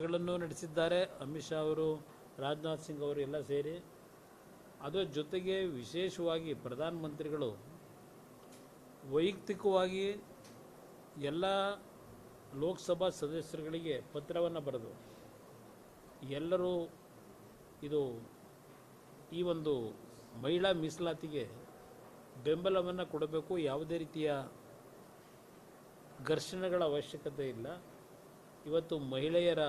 ಗಳನ್ನು ನಡೆಸಿದ್ದಾರೆ. ಅಮಿತ್ ಶಾ ಅವರು, ರಾಜನಾಥ್ ಸಿಂಗ್ ಅವರು ಎಲ್ಲ ಸೇರಿ. ಅದರ ಜೊತೆಗೆ ವಿಶೇಷವಾಗಿ ಪ್ರಧಾನಮಂತ್ರಿಗಳು ವೈಯಕ್ತಿಕವಾಗಿ ಎಲ್ಲ ಲೋಕಸಭಾ ಸದಸ್ಯರುಗಳಿಗೆ ಪತ್ರವನ್ನು ಬರೆದು ಎಲ್ಲರೂ ಈ ಒಂದು ಮಹಿಳಾ ಮೀಸಲಾತಿಗೆ ಬೆಂಬಲವನ್ನು ಕೊಡಬೇಕು. ಯಾವುದೇ ರೀತಿಯ ಘರ್ಷಣೆಗಳ ಅವಶ್ಯಕತೆ ಇಲ್ಲ. ಇವತ್ತು ಮಹಿಳೆಯರ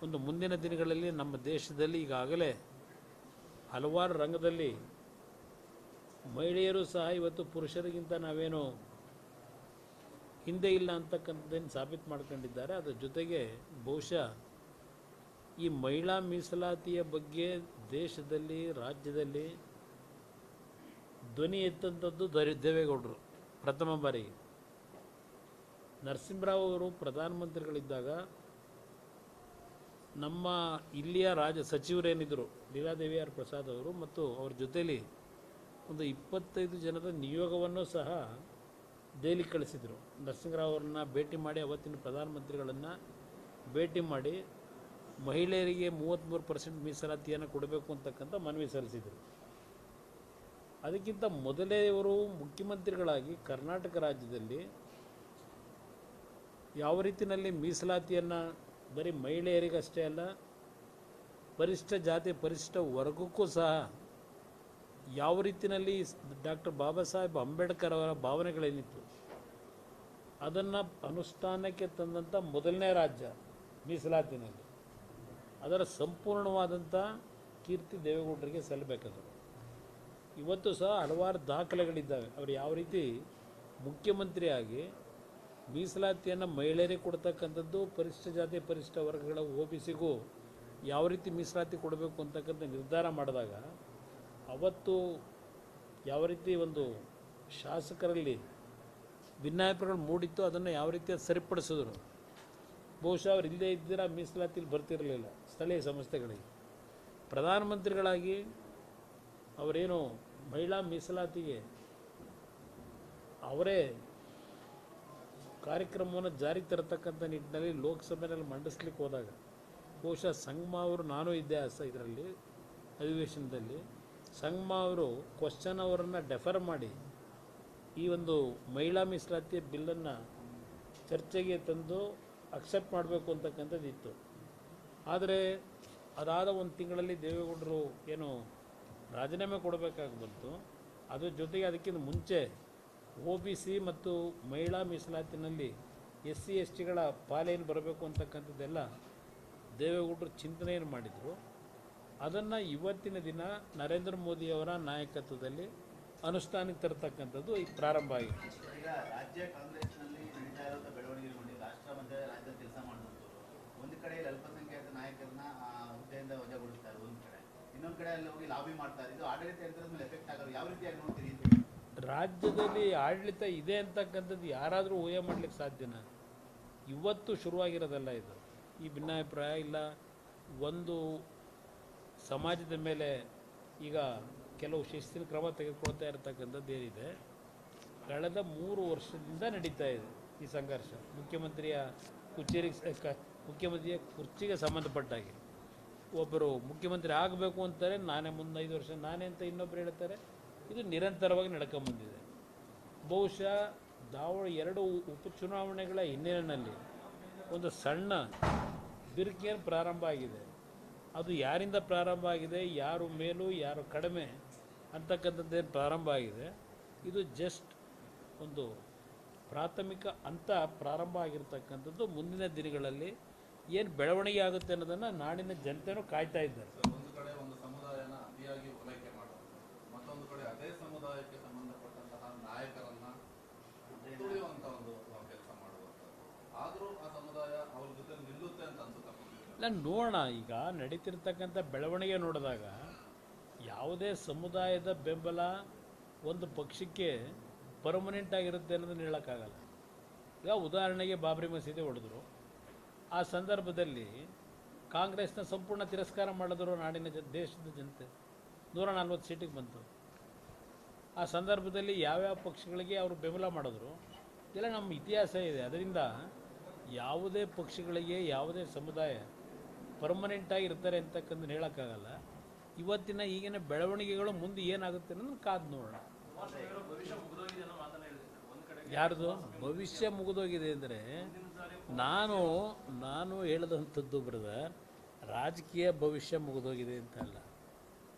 ಒಂದು ಮುಂದಿನ ದಿನಗಳಲ್ಲಿ ನಮ್ಮ ದೇಶದಲ್ಲಿ ಈಗಾಗಲೇ ಹಲವಾರು ರಂಗದಲ್ಲಿ ಮಹಿಳೆಯರು ಸಹ ಇವತ್ತು ಪುರುಷರಿಗಿಂತ ನಾವೇನು ಹಿಂದೆ ಇಲ್ಲ ಅಂತಕ್ಕಂಥದ್ದನ್ನು ಸಾಬೀತು ಮಾಡ್ಕೊಂಡಿದ್ದಾರೆ. ಅದರ ಜೊತೆಗೆ ಬಹುಶಃ ಈ ಮಹಿಳಾ ಮೀಸಲಾತಿಯ ಬಗ್ಗೆ ದೇಶದಲ್ಲಿ, ರಾಜ್ಯದಲ್ಲಿ ಧ್ವನಿ ಎತ್ತಂಥದ್ದು ದೇವೇಗೌಡರು ಪ್ರಥಮ ಬಾರಿಗೆ. ನರಸಿಂಹರಾವ್ ಅವರು ಪ್ರಧಾನಮಂತ್ರಿಗಳಿದ್ದಾಗ ನಮ್ಮ ಇಲ್ಲಿಯ ಸಚಿವರೇನಿದ್ದರು ಲೀಲಾದೇವಿ ಆರ್ ಪ್ರಸಾದ್ ಅವರು ಮತ್ತು ಅವ್ರ ಜೊತೆಯಲ್ಲಿ ಒಂದು 25 ಜನರ ನಿಯೋಗವನ್ನು ಸಹ ದೆಹಲಿಗೆ ಕಳಿಸಿದರು. ನರಸಿಂಹರಾವ್ ಅವ್ರನ್ನ ಭೇಟಿ ಮಾಡಿ, ಅವತ್ತಿನ ಪ್ರಧಾನಮಂತ್ರಿಗಳನ್ನು ಭೇಟಿ ಮಾಡಿ ಮಹಿಳೆಯರಿಗೆ 33% ಮೀಸಲಾತಿಯನ್ನು ಕೊಡಬೇಕು ಅಂತಕ್ಕಂಥ ಮನವಿ ಸಲ್ಲಿಸಿದರು. ಅದಕ್ಕಿಂತ ಮೊದಲೇ ಇವರು ಮುಖ್ಯಮಂತ್ರಿಗಳಾಗಿ ಕರ್ನಾಟಕ ರಾಜ್ಯದಲ್ಲಿ ಯಾವ ರೀತಿಯಲ್ಲಿ ಮೀಸಲಾತಿಯನ್ನು ಬರೀ ಮಹಿಳೆಯರಿಗಷ್ಟೇ ಅಲ್ಲ, ಪರಿಶಿಷ್ಟ ಜಾತಿ ಪರಿಶಿಷ್ಟ ವರ್ಗಕ್ಕೂ ಸಹ ಯಾವ ರೀತಿಯಲ್ಲಿ ಡಾಕ್ಟರ್ ಬಾಬಾ ಸಾಹೇಬ್ ಅಂಬೇಡ್ಕರ್ ಅವರ ಭಾವನೆಗಳೇನಿತ್ತು ಅದನ್ನು ಅನುಷ್ಠಾನಕ್ಕೆ ತಂದಂಥ ಮೊದಲನೇ ರಾಜ್ಯ ಮೀಸಲಾತಿನಲ್ಲಿ. ಅದರ ಸಂಪೂರ್ಣವಾದಂಥ ಕೀರ್ತಿ ದೇವೇಗೌಡರಿಗೆ ಸಲ್ಲಬೇಕಾದ್ರು. ಇವತ್ತು ಸಹ ಹಲವಾರು ದಾಖಲೆಗಳಿದ್ದಾವೆ. ಅವರು ಯಾವ ರೀತಿ ಮುಖ್ಯಮಂತ್ರಿಯಾಗಿ ಮೀಸಲಾತಿಯನ್ನು ಮಹಿಳೆಯರಿಗೆ ಕೊಡ್ತಕ್ಕಂಥದ್ದು, ಪರಿಶಿಷ್ಟ ಜಾತಿ ಪರಿಶಿಷ್ಟ ವರ್ಗಗಳ OBCಗೂ ಯಾವ ರೀತಿ ಮೀಸಲಾತಿ ಕೊಡಬೇಕು ಅಂತಕ್ಕಂಥ ನಿರ್ಧಾರ ಮಾಡಿದಾಗ ಅವತ್ತು ಯಾವ ರೀತಿ ಒಂದು ಶಾಸಕರಲ್ಲಿ ಭಿನ್ನಾಭಿಪ್ರಾಯಗಳು ಮೂಡಿತ್ತು, ಅದನ್ನು ಯಾವ ರೀತಿ ಸರಿಪಡಿಸಿದ್ರು. ಬಹುಶಃ ಅವರು ಇಲ್ಲದೇ ಇದ್ದಿರ ಮೀಸಲಾತಿಲಿ ಬರ್ತಿರಲಿಲ್ಲ ಸ್ಥಳೀಯ ಸಂಸ್ಥೆಗಳಿಗೆ. ಪ್ರಧಾನಮಂತ್ರಿಗಳಾಗಿ ಅವರೇನು ಮಹಿಳಾ ಮೀಸಲಾತಿಗೆ ಅವರೇ ಕಾರ್ಯಕ್ರಮವನ್ನು ಜಾರಿಗೆ ತರತಕ್ಕಂಥ ನಿಟ್ಟಿನಲ್ಲಿ ಲೋಕಸಭೆಯಲ್ಲಿ ಮಂಡಿಸ್ಲಿಕ್ಕೆ ಹೋದಾಗ ಬಹುಶಃ ಸಂಗಮ ಅವರು, ನಾನು ಇದ್ದೆ ಇದರಲ್ಲಿ ಅಧಿವೇಶನದಲ್ಲಿ, ಸಂಗಮ ಅವರು ಕ್ವಶನ್ ಅವರನ್ನು ಡೆಫರ್ ಮಾಡಿ ಈ ಒಂದು ಮಹಿಳಾ ಮೀಸಲಾತಿಯ ಬಿಲ್ಲನ್ನು ಚರ್ಚೆಗೆ ತಂದು ಅಕ್ಸೆಪ್ಟ್ ಮಾಡಬೇಕು ಅಂತಕ್ಕಂಥದ್ದು ಇತ್ತು. ಆದರೆ ಅದಾದ ಒಂದು ತಿಂಗಳಲ್ಲಿ ದೇವೇಗೌಡರು ಏನು ರಾಜೀನಾಮೆ ಕೊಡಬೇಕಾಗಿ ಬಂತು. ಅದ್ರ ಜೊತೆಗೆ ಅದಕ್ಕಿಂತ ಮುಂಚೆ OBC ಮತ್ತು ಮಹಿಳಾ ಮೀಸಲಾತಿನಲ್ಲಿ SC STಗಳ ಪಾಲೇನು ಬರಬೇಕು ಅಂತಕ್ಕಂಥದ್ದೆಲ್ಲ ದೇವೇಗೌಡರು ಚಿಂತನೆಯನ್ನು ಮಾಡಿದರು. ಅದನ್ನು ಇವತ್ತಿನ ದಿನ ನರೇಂದ್ರ ಮೋದಿಯವರ ನಾಯಕತ್ವದಲ್ಲಿ ಅನುಷ್ಠಾನಕ್ಕೆ ತರತಕ್ಕಂಥದ್ದು ಈಗ ಪ್ರಾರಂಭ ಆಗಿದೆ. ಈಗ ರಾಜ್ಯ ಕಾಂಗ್ರೆಸ್ನಲ್ಲಿ ನಡೀತಾ ಇರುವಂಥ ಬೆಳವಣಿಗೆಗಳು ರಾಷ್ಟ್ರ ಮತ್ತು ರಾಜ್ಯದ ಕೆಲಸ ಮಾಡಿದಂಥವ್ರು ಒಂದು ಕಡೆ ಅಲ್ಪಸಂಖ್ಯಾತ ನಾಯಕರನ್ನ ಹುದ್ದೆಯಿಂದ ವಜಾಗೊಳಿಸ್ತಾರೆ, ಒಂದು ಕಡೆ ಇನ್ನೊಂದು ಕಡೆ ಅಲ್ಲಿ ಹೋಗಿ ಲಾಬಿ ಮಾಡ್ತಾರೆ. ಇದು ಆಡಳಿತ ಯಂತ್ರದ ಮೇಲೆ ಎಫೆಕ್ಟ್ ಆಗೋದು ಯಾವ ರೀತಿಯಾಗಿ ನೋಡ್ತೀರಿ? ರಾಜ್ಯದಲ್ಲಿ ಆಡಳಿತ ಇದೆ ಅಂತಕ್ಕಂಥದ್ದು ಯಾರಾದರೂ ಊಹೆ ಮಾಡಲಿಕ್ಕೆ ಸಾಧ್ಯನಾ? ಇವತ್ತು ಶುರುವಾಗಿರೋದಲ್ಲ ಇದು. ಈ ಭಿನ್ನಾಭಿಪ್ರಾಯ ಇಲ್ಲ. ಒಂದು ಸಮಾಜದ ಮೇಲೆ ಈಗ ಕೆಲವು ಶಿಸ್ತಿನ ಕ್ರಮ ತೆಗೆದುಕೊಳ್ತಾ ಇರತಕ್ಕಂಥದ್ದು ಏನಿದೆ, ಕಳೆದ 3 ವರ್ಷದಿಂದ ನಡೀತಾ ಇದೆ ಈ ಸಂಘರ್ಷ. ಮುಖ್ಯಮಂತ್ರಿಯ ಕುರ್ಚಿಗೆ ಸಂಬಂಧಪಟ್ಟಾಗೆ ಒಬ್ಬರು ಮುಖ್ಯಮಂತ್ರಿ ಆಗಬೇಕು ಅಂತಾರೆ, ನಾನೇ ಮುಂದೆ 5 ವರ್ಷ ನಾನೇ ಅಂತ ಇನ್ನೊಬ್ಬರು ಹೇಳ್ತಾರೆ. ಇದು ನಿರಂತರವಾಗಿ ನಡ್ಕೊಂಬಂದಿದೆ. ಬಹುಶಃ 2 ಉಪಚುನಾವಣೆಗಳ ಹಿನ್ನೆಲೆಯಲ್ಲಿ ಒಂದು ಸಣ್ಣ ಬಿರುಕೇನು ಪ್ರಾರಂಭ ಆಗಿದೆ. ಅದು ಯಾರಿಂದ ಪ್ರಾರಂಭ ಆಗಿದೆ, ಯಾರು ಮೇಲೂ ಯಾರು ಕಡಿಮೆ ಅಂತಕ್ಕಂಥದ್ದೇನು ಪ್ರಾರಂಭ ಆಗಿದೆ. ಇದು ಜಸ್ಟ್ ಒಂದು ಪ್ರಾಥಮಿಕ ಹಂತ ಪ್ರಾರಂಭ ಆಗಿರ್ತಕ್ಕಂಥದ್ದು. ಮುಂದಿನ ದಿನಗಳಲ್ಲಿ ಏನು ಬೆಳವಣಿಗೆ ಆಗುತ್ತೆ ಅನ್ನೋದನ್ನು ನಾಡಿನ ಜನತೆಯೂ ಕಾಯ್ತಾ ಇದ್ದಾರೆ. ಒಂದು ಕಡೆ ಒಂದು ಸಮುದಾಯನ ಅತಿಯಾಗಿ ಓಲೈಕೆ ಮಾಡೋದು, ಮತ್ತೊಂದು ಕಡೆ ಅದೇ ಸಮುದಾಯಕ್ಕೆ ಸಂಬಂಧಪಟ್ಟಂತಹ ನಾಯಕರನ್ನ ತುಳಿಯುವಂಥ ಒಂದು ಕೆಲಸ ಮಾಡುವಂಥದ್ದು. ಆದರೂ ಆ ಸಮುದಾಯ ಅವ್ರ ಜೊತೆ ನಿಲ್ಲುತ್ತೆ ಅಂತ ಅನ್ಸುತ್ತೆ. ನಾನು ನೋಡೋಣ, ಈಗ ನಡೀತಿರ್ತಕ್ಕಂಥ ಬೆಳವಣಿಗೆ ನೋಡಿದಾಗ ಯಾವುದೇ ಸಮುದಾಯದ ಬೆಂಬಲ ಒಂದು ಪಕ್ಷಕ್ಕೆ ಪರ್ಮನೆಂಟ್ ಆಗಿರುತ್ತೆ ಅನ್ನೋದನ್ನು ಹೇಳೋಕ್ಕಾಗಲ್ಲ. ಈಗ ಉದಾಹರಣೆಗೆ ಬಾಬ್ರಿ ಮಸೀದಿ ಹೊಡೆದ್ರು, ಆ ಸಂದರ್ಭದಲ್ಲಿ ಕಾಂಗ್ರೆಸ್ನ ಸಂಪೂರ್ಣ ತಿರಸ್ಕಾರ ಮಾಡಿದ್ರು ನಾಡಿನ ದೇಶದ ಜನತೆ. 140 ಸೀಟಿಗೆ ಬಂತು. ಆ ಸಂದರ್ಭದಲ್ಲಿ ಯಾವ್ಯಾವ ಪಕ್ಷಗಳಿಗೆ ಅವರು ಬೆಂಬಲ ಮಾಡಿದ್ರು ಇದೆಲ್ಲ ನಮ್ಮ ಇತಿಹಾಸ ಇದೆ. ಅದರಿಂದ ಯಾವುದೇ ಪಕ್ಷಗಳಿಗೆ ಯಾವುದೇ ಸಮುದಾಯ ಪರ್ಮನೆಂಟಾಗಿ ಇರ್ತಾರೆ ಅಂತಕ್ಕಂಥ ಹೇಳೋಕ್ಕಾಗಲ್ಲ. ಇವತ್ತಿನ ಈಗಿನ ಬೆಳವಣಿಗೆಗಳು ಮುಂದೆ ಏನಾಗುತ್ತೆ ಅನ್ನೋದು ಕಾದು ನೋಡೋಣ. ಯಾರ್ದು ಭವಿಷ್ಯ ಮುಗಿದೋಗಿದೆ ಅಂದರೆ ನಾನು ಹೇಳಿದಂಥದ್ದು ಬ್ರದರ್, ರಾಜಕೀಯ ಭವಿಷ್ಯ ಮುಗಿದೋಗಿದೆ ಅಂತಲ್ಲ.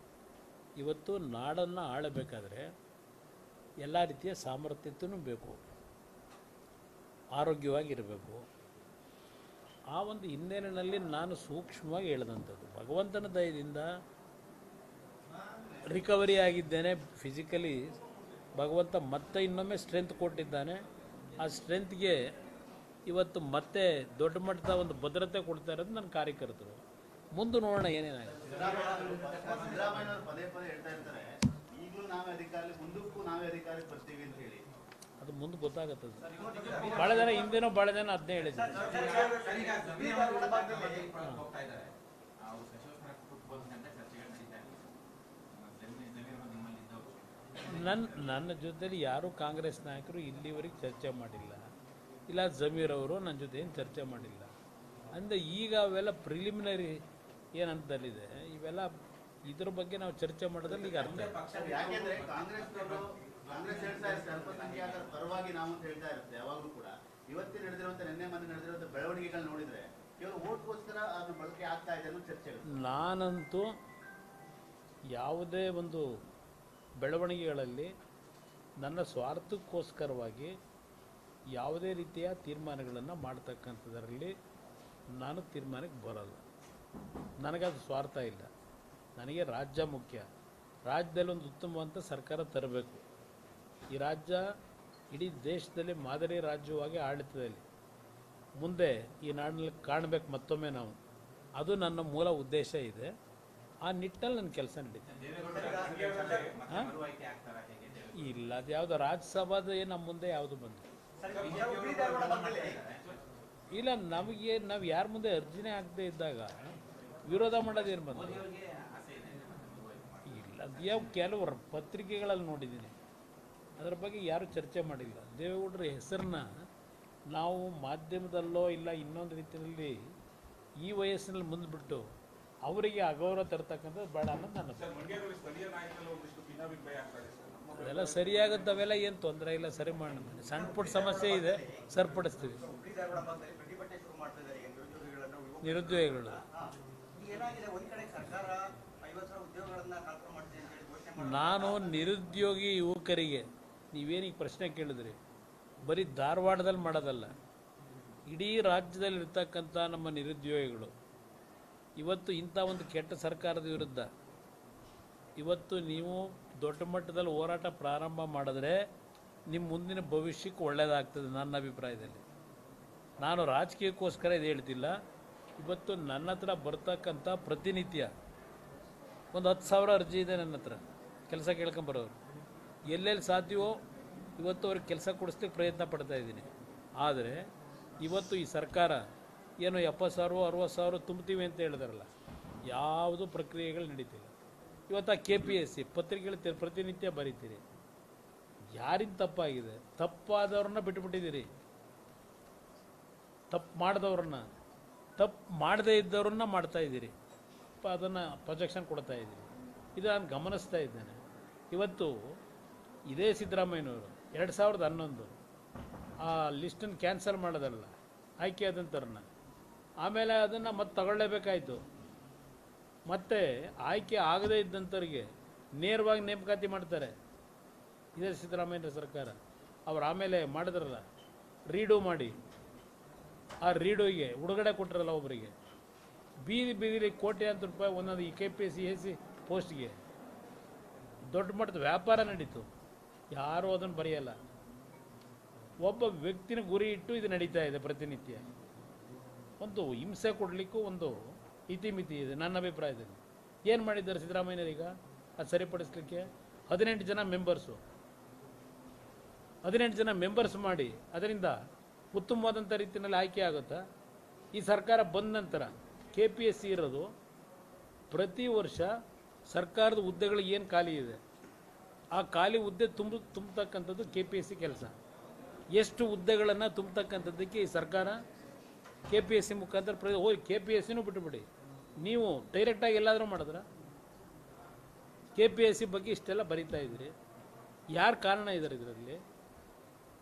ಇವತ್ತು ನಾಡನ್ನು ಆಳಬೇಕಾದ್ರೆ ಎಲ್ಲ ರೀತಿಯ ಸಾಮರ್ಥ್ಯತೆಯೂ ಬೇಕು, ಆರೋಗ್ಯವಾಗಿರಬೇಕು. ಆ ಒಂದು ಹಿನ್ನೆಲೆಯಲ್ಲಿ ನಾನು ಸೂಕ್ಷ್ಮವಾಗಿ ಹೇಳಿದಂಥದ್ದು, ಭಗವಂತನ ದಯದಿಂದ ರಿಕವರಿ ಆಗಿದ್ದೇನೆ ಫಿಸಿಕಲಿ. ಭಗವಂತ ಮತ್ತೆ ಇನ್ನೊಮ್ಮೆ ಸ್ಟ್ರೆಂತ್ ಕೊಟ್ಟಿದ್ದಾನೆ. ಆ ಸ್ಟ್ರೆಂತ್ಗೆ ಇವತ್ತು ಮತ್ತೆ ದೊಡ್ಡ ಮಟ್ಟದ ಒಂದು ಭದ್ರತೆ ಕೊಡ್ತಾ ಇರೋದು ನನ್ನ ಕಾರ್ಯಕರ್ತರು. ಮುಂದೆ ನೋಡೋಣ ಏನೇನಾಗುತ್ತೆ. ಸಿದ್ದರಾಮಯ್ಯನವರು ಪದೇ ಪದೇ ಹೇಳ್ತಾ ಇರ್ತಾರೆ, ಈಗಲೂ ನಾವೇ ಅಧಿಕಾರಿ, ಮುಂದಕ್ಕೂ ನಾವೇ ಅಧಿಕಾರಿ ಬರ್ತೀವಿ ಅಂತ ಹೇಳಿ. ಅದು ಮುಂದೆ ಗೊತ್ತಾಗುತ್ತದೆ. ಭಾಳ ಜನ ಹಿಂದೆನೋ ಭಾಳ ಜನ ಅದನ್ನೇ ಹೇಳಿದ್ದಾರೆ. ನನ್ನ ಜೊತೆಲಿ ಯಾರೂ ಕಾಂಗ್ರೆಸ್ ನಾಯಕರು ಇಲ್ಲಿವರೆಗೆ ಚರ್ಚೆ ಮಾಡಿಲ್ಲ, ಇಲ್ಲ ಜಮೀರ್ ಅವರು ನನ್ನ ಜೊತೆ ಏನು ಚರ್ಚೆ ಮಾಡಿಲ್ಲ. ಅಂದರೆ ಈಗ ಅವೆಲ್ಲ ಪ್ರಿಲಿಮಿನರಿ ಏನಂತಲ್ಲಿದೆ, ಇವೆಲ್ಲ ಇದ್ರ ಬಗ್ಗೆ ನಾವು ಚರ್ಚೆ ಮಾಡೋದ್ರಲ್ಲಿ ಈಗ ಅರ್ಥ. ಯಾಕೆಂದ್ರೆ ಕಾಂಗ್ರೆಸ್ ಹೇಳ್ತಾ ಇರುತ್ತೆ ಅಲ್ಪಸಂಖ್ಯಾತರ ಪರವಾಗಿ ನಾವು ಅಂತ ಹೇಳ್ತಾ ಇರುತ್ತೆ ಯಾವಾಗಲೂ ಕೂಡ. ಇವತ್ತೇ ನಡೆದಿರುವಂತ ನಿನ್ನೆ ಮೊನ್ನೆ ನಡೆದಿರುವಂತ ಬೆಳವಣಿಗೆಗಳು ನೋಡಿದ್ರೆ ಕೇವಲ ಓಟ್ಗೋಸ್ಕರ ಅದನ್ನು ಬಳಕೆ ಆಗ್ತಾ ಇದೆ ಅನ್ನೋ ಚರ್ಚೆ. ನಾನಂತೂ ಯಾವುದೇ ಒಂದು ಬೆಳವಣಿಗೆಗಳಲ್ಲಿ ನನ್ನ ಸ್ವಾರ್ಥಕ್ಕೋಸ್ಕರವಾಗಿ ಯಾವುದೇ ರೀತಿಯ ತೀರ್ಮಾನಗಳನ್ನು ಮಾಡ್ತಕ್ಕಂಥದ್ರಲ್ಲಿ ನಾನು ತೀರ್ಮಾನಕ್ಕೆ ಬರಲ್ಲ. ನನಗದು ಸ್ವಾರ್ಥ ಇಲ್ಲ. ನನಗೆ ರಾಜ್ಯ ಮುಖ್ಯ. ರಾಜ್ಯದಲ್ಲಿ ಒಂದು ಉತ್ತಮವಾದ ಸರ್ಕಾರ ತರಬೇಕು. ಈ ರಾಜ್ಯ ಇಡೀ ದೇಶದಲ್ಲಿ ಮಾದರಿ ರಾಜ್ಯವಾಗಿ ಆಡಳಿತದಲ್ಲಿ ಮುಂದೆ ಈ ನಾಡಿನಲ್ಲಿ ಕಾಣಬೇಕು ಮತ್ತೊಮ್ಮೆ ನಾವು. ಅದು ನನ್ನ ಮೂಲ ಉದ್ದೇಶ ಇದೆ. ಆ ನಿಟ್ಟಲ್ಲಿ ನನ್ನ ಕೆಲಸ ನಡೀತದೆ. ಇಲ್ಲ, ಅದು ಯಾವುದು ರಾಜ್ಯಸಭಾದ ನಮ್ಮ ಮುಂದೆ ಯಾವುದು ಬಂದು ಇಲ್ಲ. ನಮಗೆ ನಾವು ಯಾರ ಮುಂದೆ ಅರ್ಜಿನೇ ಆಗದೆ ಇದ್ದಾಗ ವಿರೋಧ ಮಾಡೋದೇನು ಬಂದು ಇಲ್ಲ. ಯಾವ ಕೆಲವು ಪತ್ರಿಕೆಗಳಲ್ಲಿ ನೋಡಿದ್ದೀನಿ, ಅದರ ಬಗ್ಗೆ ಯಾರೂ ಚರ್ಚೆ ಮಾಡಿಲ್ಲ. ದೇವೇಗೌಡರ ಹೆಸರನ್ನ ನಾವು ಮಾಧ್ಯಮದಲ್ಲೋ ಇಲ್ಲ ಇನ್ನೊಂದು ರೀತಿಯಲ್ಲಿ ಈ ವಯಸ್ಸಿನಲ್ಲಿ ಮುಂದ್ಬಿಟ್ಟು ಅವರಿಗೆ ಅಗೌರವ ತರ್ತಕ್ಕಂಥದ್ದು ಬೇಡ ಅನ್ನೋದು ನನ್ನ. ಅದೆಲ್ಲ ಸರಿಯಾಗುತ್ತೆ, ಅವೆಲ್ಲ ಏನು ತೊಂದರೆ ಇಲ್ಲ, ಸರಿ ಮಾಡೋಣ. ಸಣ್ಣ ಪುಟ್ಟ ಸಮಸ್ಯೆ ಇದೆ, ಸರಿಪಡಿಸ್ತೀವಿ. ನಿರುದ್ಯೋಗಿಗಳು ನಾನು ನಿರುದ್ಯೋಗಿ ಯುವಕರಿಗೆ ನೀವೇನೀಗ ಪ್ರಶ್ನೆ ಕೇಳಿದ್ರಿ, ಬರೀ ಧಾರವಾಡದಲ್ಲಿ ಮಾಡೋದಲ್ಲ, ಇಡೀ ರಾಜ್ಯದಲ್ಲಿ ಇರ್ತಕ್ಕಂಥ ನಮ್ಮ ನಿರುದ್ಯೋಗಿಗಳು ಇವತ್ತು ಇಂಥ ಒಂದು ಕೆಟ್ಟ ಸರ್ಕಾರದ ವಿರುದ್ಧ ಇವತ್ತು ನೀವು ದೊಡ್ಡ ಮಟ್ಟದಲ್ಲಿ ಹೋರಾಟ ಪ್ರಾರಂಭ ಮಾಡಿದ್ರೆ ನಿಮ್ಮ ಮುಂದಿನ ಭವಿಷ್ಯಕ್ಕೆ ಒಳ್ಳೆಯದಾಗ್ತದೆ ನನ್ನ ಅಭಿಪ್ರಾಯದಲ್ಲಿ. ನಾನು ರಾಜಕೀಯಕ್ಕೋಸ್ಕರ ಇದು ಹೇಳ್ತಿಲ್ಲ. ಇವತ್ತು ನನ್ನ ಹತ್ರ ಬರ್ತಕ್ಕಂಥ ಪ್ರತಿನಿತ್ಯ ಒಂದು 10,000 ಅರ್ಜಿ ಇದೆ ನನ್ನ ಹತ್ರ ಕೆಲಸ ಕೇಳ್ಕೊಂಬರೋರು. ಎಲ್ಲೆಲ್ಲಿ ಸಾಧ್ಯವೋ ಇವತ್ತು ಅವ್ರಿಗೆ ಕೆಲಸ ಕೊಡಿಸ್ಲಿಕ್ಕೆ ಪ್ರಯತ್ನ ಪಡ್ತಾ ಇದ್ದೀನಿ. ಆದರೆ ಇವತ್ತು ಈ ಸರ್ಕಾರ ಏನು 70,000 60,000 ತುಂಬ್ತೀವಿ ಅಂತ ಹೇಳಿದಾರಲ್ಲ, ಯಾವುದು ಪ್ರಕ್ರಿಯೆಗಳು ನಡೀತಿಲ್ಲ. ಇವತ್ತು ಆ KPSC ಪತ್ರಿಕೆಗಳು ಪ್ರತಿನಿತ್ಯ ಬರೀತೀರಿ. ಯಾರಿಂದ ತಪ್ಪಾಗಿದೆ? ತಪ್ಪಾದವ್ರನ್ನ ಬಿಟ್ಟುಬಿಟ್ಟಿದ್ದೀರಿ. ತಪ್ಪು ಮಾಡಿದವ್ರನ್ನ, ತಪ್ಪು ಮಾಡದೇ ಇದ್ದವ್ರನ್ನ ಮಾಡ್ತಾಯಿದ್ದೀರಿ. ಅದನ್ನು ಪ್ರೊಜೆಕ್ಷನ್ ಕೊಡ್ತಾ ಇದ್ದೀರಿ. ಇದು ನಾನು ಗಮನಿಸ್ತಾ ಇದ್ದೇನೆ. ಇವತ್ತು ಇದೇ ಸಿದ್ದರಾಮಯ್ಯನವರು 2011 ಆ ಲಿಸ್ಟನ್ನು ಕ್ಯಾನ್ಸಲ್ ಮಾಡೋದಲ್ಲ, ಆಯ್ಕೆ ಆದಂಥವ್ರನ್ನ ಆಮೇಲೆ ಅದನ್ನು ಮತ್ತೆ ತಗೊಳ್ಳೇಬೇಕಾಯಿತು. ಮತ್ತು ಆಯ್ಕೆ ಆಗದೇ ಇದ್ದಂಥವ್ರಿಗೆ ನೇರವಾಗಿ ನೇಮಕಾತಿ ಮಾಡ್ತಾರೆ ಇದೇ ಸಿದ್ದರಾಮಯ್ಯ ಸರ್ಕಾರ. ಅವ್ರು ಆಮೇಲೆ ಮಾಡಿದ್ರಲ್ಲ ರೀಡೂ ಮಾಡಿ, ಆ ರೀಡೋಗೆ ಉಡುಗಡೆ ಕೊಟ್ಟರಲ್ಲ ಒಬ್ಬರಿಗೆ, ಬೀದಿಲಿ ಕೋಟ್ಯಾಂತರ ರೂಪಾಯಿ ಒಂದೊಂದು ಈ KPSC ಪೋಸ್ಟ್ಗೆ ದೊಡ್ಡ ಮಟ್ಟದ ವ್ಯಾಪಾರ ನಡೀತು. ಯಾರೂ ಅದನ್ನು ಬರೆಯಲ್ಲ. ಒಬ್ಬ ವ್ಯಕ್ತಿನ ಗುರಿ ಇಟ್ಟು ಇದು ನಡೀತಾ ಇದೆ ಪ್ರತಿನಿತ್ಯ. ಒಂದು ಹಿಂಸೆ ಕೊಡಲಿಕ್ಕೂ ಒಂದು ಇತಿಮಿತಿ ಇದೆ ನನ್ನ ಅಭಿಪ್ರಾಯದಲ್ಲಿ. ಏನು ಮಾಡಿದ್ದಾರೆ ಸಿದ್ದರಾಮಯ್ಯನವರೀಗ ಅದು ಸರಿಪಡಿಸ್ಲಿಕ್ಕೆ? 18 ಜನ ಮೆಂಬರ್ಸು, 18 ಜನ ಮೆಂಬರ್ಸ್ ಮಾಡಿ ಅದರಿಂದ ಉತ್ತಮವಾದಂಥ ರೀತಿಯಲ್ಲಿ ಆಯ್ಕೆ ಆಗುತ್ತಾ? ಈ ಸರ್ಕಾರ ಬಂದ ನಂತರ KPSC ಇರೋದು ಪ್ರತಿ ವರ್ಷ ಸರ್ಕಾರದ ಹುದ್ದೆಗಳಿಗೆ ಏನು ಖಾಲಿ ಇದೆ ಆ ಖಾಲಿ ಹುದ್ದೆ ತುಂಬತಕ್ಕಂಥದ್ದು KPSC ಕೆಲಸ. ಎಷ್ಟು ಹುದ್ದೆಗಳನ್ನು ತುಂಬತಕ್ಕಂಥದ್ದಕ್ಕೆ ಈ ಸರ್ಕಾರ KPSC ಮುಖಾಂತರ ಹೋಗಿ KPSCನೂ ಬಿಟ್ಟುಬಿಡಿ, ನೀವು ಡೈರೆಕ್ಟಾಗಿ ಎಲ್ಲಾದರೂ ಮಾಡಿದ್ರ? KPSC ಬಗ್ಗೆ ಇಷ್ಟೆಲ್ಲ ಬರೀತಾ ಇದ್ದೀರಿ, ಯಾರು ಕಾರಣ ಇದ್ದಾರೆ ಇದರಲ್ಲಿ?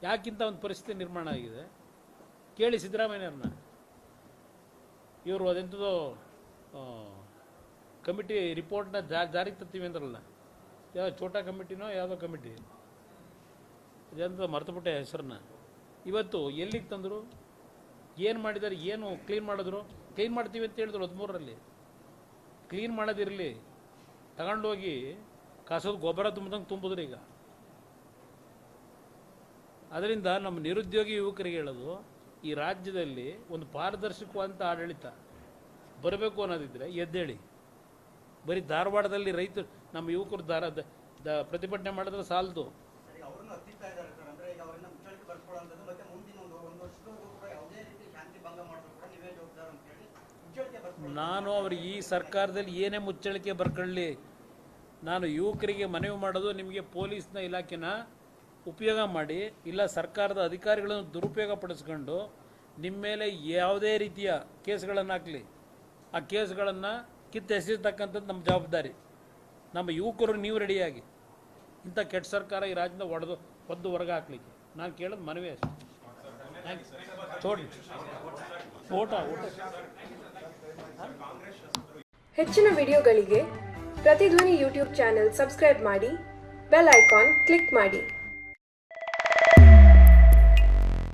ಯಾಕಿಂತ ಒಂದು ಪರಿಸ್ಥಿತಿ ನಿರ್ಮಾಣ ಆಗಿದೆ? ಕೇಳಿ ಸಿದ್ದರಾಮಯ್ಯವ್ರನ್ನ. ಇವರು ಅದೆಂಥದೋ ಕಮಿಟಿ ರಿಪೋರ್ಟ್ನ ಜಾರಿಗೆ ತರ್ತೀವಿ ಅಂದ್ರಲ್ಲ, ಯಾವುದೋ ಛೋಟಾ ಕಮಿಟಿನೋ ಯಾವುದೋ ಕಮಿಟಿ, ಅದೆಂತ ಮರ್ತುಬಿಟ್ಟೆ ಹೆಸರನ್ನ. ಇವತ್ತು ಎಲ್ಲಿಗೆ ತಂದರು, ಏನು ಮಾಡಿದ್ದಾರೆ, ಏನು ಕ್ಲೀನ್ ಮಾಡಿದ್ರು? ಕ್ಲೀನ್ ಮಾಡ್ತೀವಿ ಅಂತ ಹೇಳಿದ್ರು 13ರಲ್ಲಿ. ಕ್ಲೀನ್ ಮಾಡೋದಿರಲಿ, ತಗೊಂಡೋಗಿ ಕಾಸೋದು ಗೊಬ್ಬರ ತುಂಬಿದಂಗೆ ತುಂಬಿದ್ರು ಈಗ. ಅದರಿಂದ ನಮ್ಮ ನಿರುದ್ಯೋಗಿ ಯುವಕರಿಗೆ ಹೇಳೋದು, ಈ ರಾಜ್ಯದಲ್ಲಿ ಒಂದು ಪಾರದರ್ಶಕವಾದಂಥ ಆಡಳಿತ ಬರಬೇಕು ಅನ್ನೋದಿದ್ದರೆ ಎದ್ದೇಳಿ. ಬರೀ ಧಾರವಾಡದಲ್ಲಿ ರೈತರು ನಮ್ಮ ಯುವಕರು ಪ್ರತಿಭಟನೆ ಮಾಡಿದ್ರೆ ಸಾಲದು. ನಾನು ಅವ್ರಿಗೆ ಈ ಸರ್ಕಾರದಲ್ಲಿ ಏನೇ ಮುಚ್ಚಳಿಕೆ ಬರ್ಕೊಳ್ಳಿ, ನಾನು ಯುವಕರಿಗೆ ಮನವಿ ಮಾಡೋದು, ನಿಮಗೆ ಪೊಲೀಸ್ನ ಇಲಾಖೆನ ಉಪಯೋಗ ಮಾಡಿ, ಇಲ್ಲ ಸರ್ಕಾರದ ಅಧಿಕಾರಿಗಳನ್ನು ದುರುಪಯೋಗ ಪಡಿಸ್ಕೊಂಡು ನಿಮ್ಮ ಮೇಲೆ ಯಾವುದೇ ರೀತಿಯ ಕೇಸ್ಗಳನ್ನು ಹಾಕಲಿ, ಆ ಕೇಸ್ಗಳನ್ನು ಕಿತ್ತೆಸೆತಕ್ಕಂಥದ್ದು ನಮ್ಮ ಜವಾಬ್ದಾರಿ. ನಮ್ಮ ಯುವಕರು ನೀವು ರೆಡಿಯಾಗಿ, ಇಂಥ ಕೆಟ್ಟ ಸರ್ಕಾರ ಈ ರಾಜ್ಯದ ಒದ್ದು ಹೊರಗೆ ಹಾಕ್ಲಿಕ್ಕೆ ನಾನು ಕೇಳೋದು ಮನವಿ ಅಷ್ಟೇ. ಹೆಚ್ಚಿನ ವಿಡಿಯೋಗಳಿಗೆ ಪ್ರತಿಧ್ವನಿ ಯೂಟ್ಯೂಬ್ ಚಾನೆಲ್ ಸಬ್ಸ್ಕ್ರೈಬ್ ಮಾಡಿ, ಬೆಲ್ ಐಕಾನ್ ಕ್ಲಿಕ್ ಮಾಡಿ.